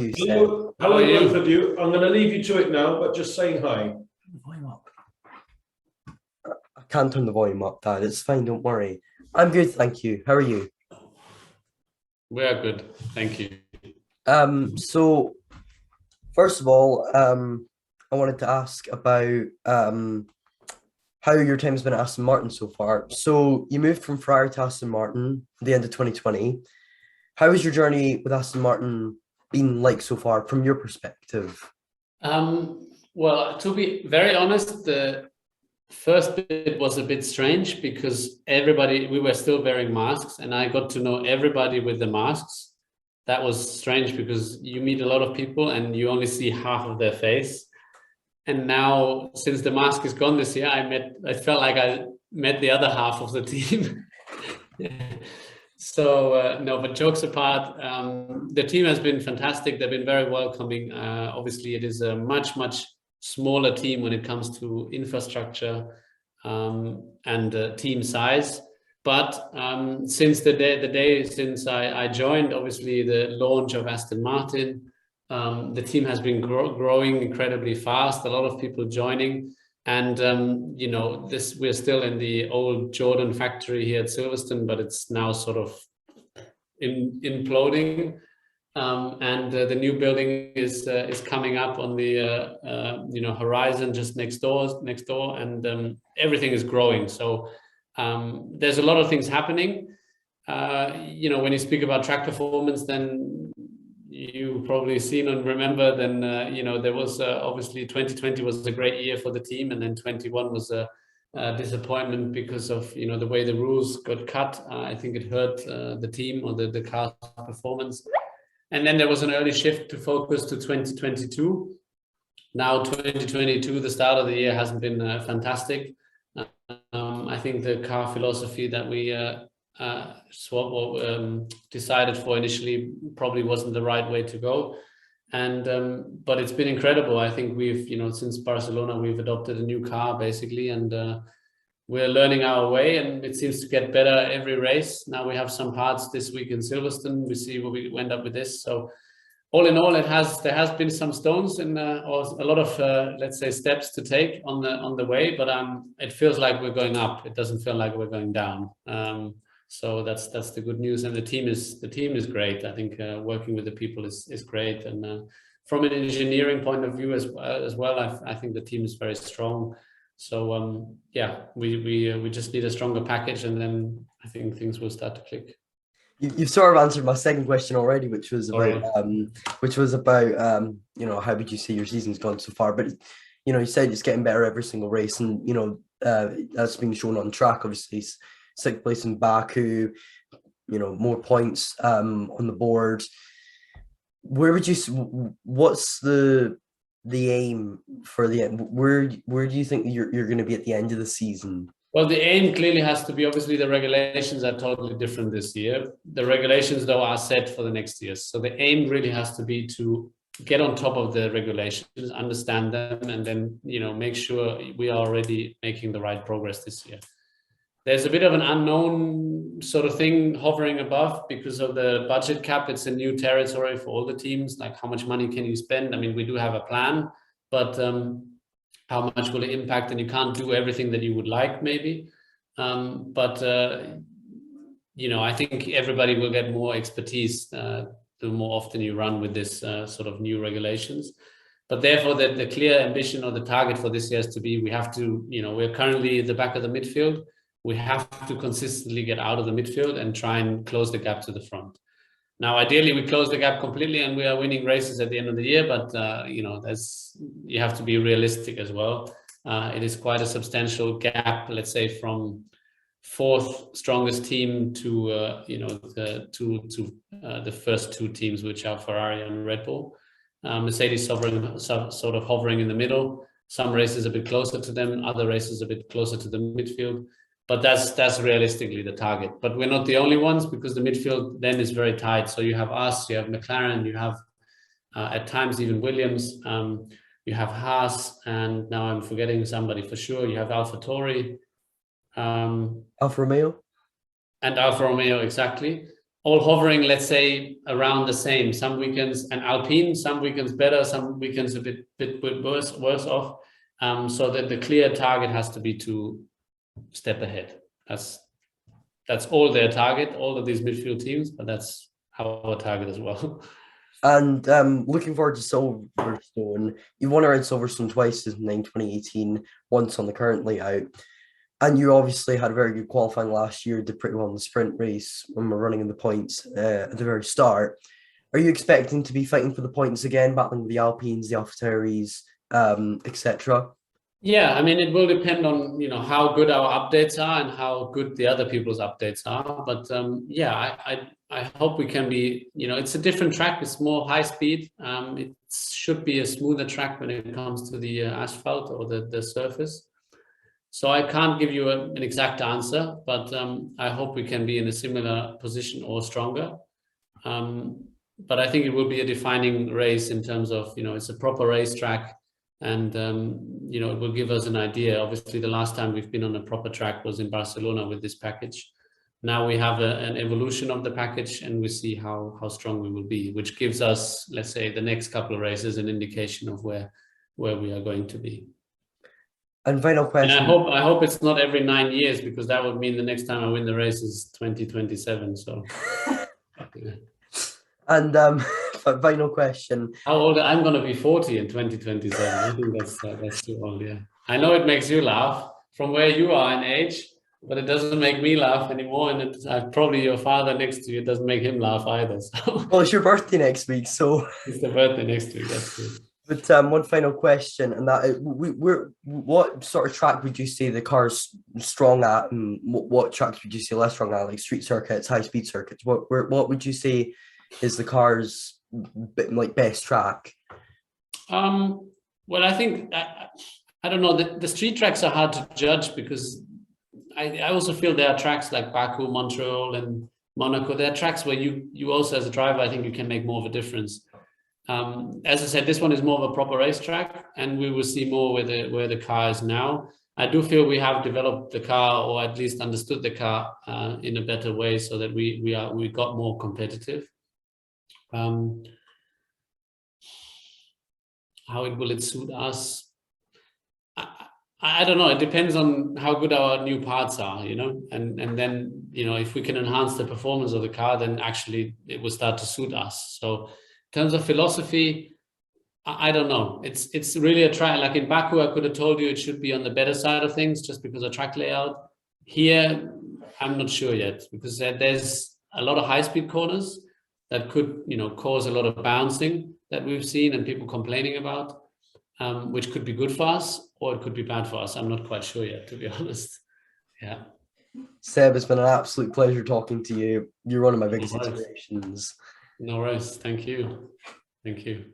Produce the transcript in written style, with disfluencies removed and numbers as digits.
you, Seb? Hello, both of you. I'm going to leave you to it now, but just saying hi. Volume up. I can't turn the volume up, Dad. It's fine, don't worry. I'm good, thank you. How are you? We are good, thank you. So first of all, I wanted to ask about how your time's been at Aston Martin so far. So you moved from Ferrari to Aston Martin at the end of 2020. How has your journey with Aston Martin been like so far from your perspective? Well, to be very honest, the first bit was a bit strange because we were still wearing masks, and I got to know everybody with the masks. That was strange because you meet a lot of people and you only see half of their face. And now, since the mask is gone this year, I felt like I met the other half of the team. So no, but jokes apart, the team has been fantastic. They've been very welcoming. Obviously, it is a much smaller team when it comes to infrastructure and team size. But since the day since I joined, obviously the launch of Aston Martin, the team has been growing incredibly fast. A lot of people joining, and we're still in the old Jordan factory here at Silverstone, but it's now sort of imploding. And the new building is coming up on the horizon just next door, and everything is growing. So there's a lot of things happening. When you speak about track performance, then you probably seen and remember. Then there was obviously 2020 was a great year for the team, and then 21 was a disappointment because of the way the rules got cut. I think it hurt the team or the car performance. And then there was an early shift to focus to 2022. Now 2022, the start of the year hasn't been fantastic. I think the car philosophy that we decided for initially probably wasn't the right way to go. And but it's been incredible. I think we've, since Barcelona, we've adopted a new car basically, and we're learning our way, and it seems to get better every race. Now we have some parts this week in Silverstone. We see where we end up with this. So all in all, there has been some stones or a lot of let's say steps to take on the way, but it feels like we're going up. It doesn't feel like we're going down. So that's the good news, and the team is great. I think working with the people is great, and from an engineering point of view as well, I think the team is very strong. So we just need a stronger package, and then I think things will start to click. You've sort of answered my second question already, which was about how would you say your season's gone so far? But you said it's getting better every single race, and that's been shown on track. Obviously, sixth place in Baku, more points on the board. What's the aim for the end? Where do you think you're going to be at the end of the season? Well, the aim clearly has to be, obviously the regulations are totally different this year. The regulations though are set for the next year. So the aim really has to be to get on top of the regulations, understand them, and then, make sure we are already making the right progress this year. There's a bit of an unknown sort of thing hovering above because of the budget cap. It's a new territory for all the teams. Like, how much money can you spend? I mean, we do have a plan, but how much will it impact? And you can't do everything that you would like, maybe. I think everybody will get more expertise the more often you run with this sort of new regulations. But therefore, the clear ambition or the target for this year is to be, we have to, we're currently at the back of the midfield. We have to consistently get out of the midfield and try and close the gap to the front. Now, ideally, we close the gap completely and we are winning races at the end of the year, but you have to be realistic as well. It is quite a substantial gap, let's say, from fourth strongest team to the first two teams, which are Ferrari and Red Bull. Mercedes sort of hovering in the middle. Some races a bit closer to them, other races a bit closer to the midfield. But that's realistically the target. But we're not the only ones, because the midfield then is very tight. So you have us, you have McLaren, you have at times even Williams, you have Haas, and now I'm forgetting somebody for sure. You have AlphaTauri. Alfa Romeo? And Alfa Romeo, exactly. all hovering, let's say, around the same. Some weekends, and Alpine, some weekends better, some weekends a bit worse off. So that the clear target has to be to step ahead. That's all their target, all of these midfield teams, but that's our target as well. And looking forward to Silverstone. You won around Silverstone twice in 2018, once on the current layout. And you obviously had a very good qualifying last year, did pretty well in the sprint race when we're running in the points at the very start. Are you expecting to be fighting for the points again, battling with the Alpines, the AlphaTauris, etc.? Yeah, I mean, it will depend on, how good our updates are and how good the other people's updates are. But yeah, I hope we can be, it's a different track. It's more high speed. It should be a smoother track when it comes to the asphalt or the surface. So I can't give you an exact answer, but I hope we can be in a similar position or stronger. But I think it will be a defining race in terms of, it's a proper racetrack. And, it will give us an idea. Obviously, the last time we've been on a proper track was in Barcelona with this package. Now we have an evolution of the package, and we see how strong we will be, which gives us, let's say, the next couple of races an indication of where we are going to be. And final question. And I hope it's not every 9 years, because that would mean the next time I win the race is 2027. So. Yeah. And final question. How old? I'm going to be 40 in 2027. I think that's too old. Yeah, I know it makes you laugh from where you are in age, but it doesn't make me laugh anymore. And probably your father next to you, it doesn't make him laugh either. So. Well, it's your birthday next week, so It's the birthday next week. That's good. But one final question, and that what sort of track would you say the car's strong at, and what tracks would you say less strong at, like street circuits, high speed circuits? What would you say is the car's best track? Well, I think I don't know. The street tracks are hard to judge, because I also feel there are tracks like Baku, Montreal, and Monaco. There are tracks where you also, as a driver, I think you can make more of a difference. As I said, this one is more of a proper racetrack, and we will see more where the car is now. I do feel we have developed the car, or at least understood the car in a better way, so that we got more competitive. How will it suit us? I don't know. It depends on how good our new parts are, and then, if we can enhance the performance of the car, then actually it will start to suit us. So in terms of philosophy, I don't know. It's really a track. Like in Baku, I could have told you it should be on the better side of things, just because of track layout. Here, I'm not sure yet, because there's a lot of high-speed corners that could, cause a lot of bouncing that we've seen and people complaining about, which could be good for us, or it could be bad for us. I'm not quite sure yet, to be honest. Yeah. Seb, it's been an absolute pleasure talking to you. You're one of my biggest inspirations. No worries. Thank you. Thank you.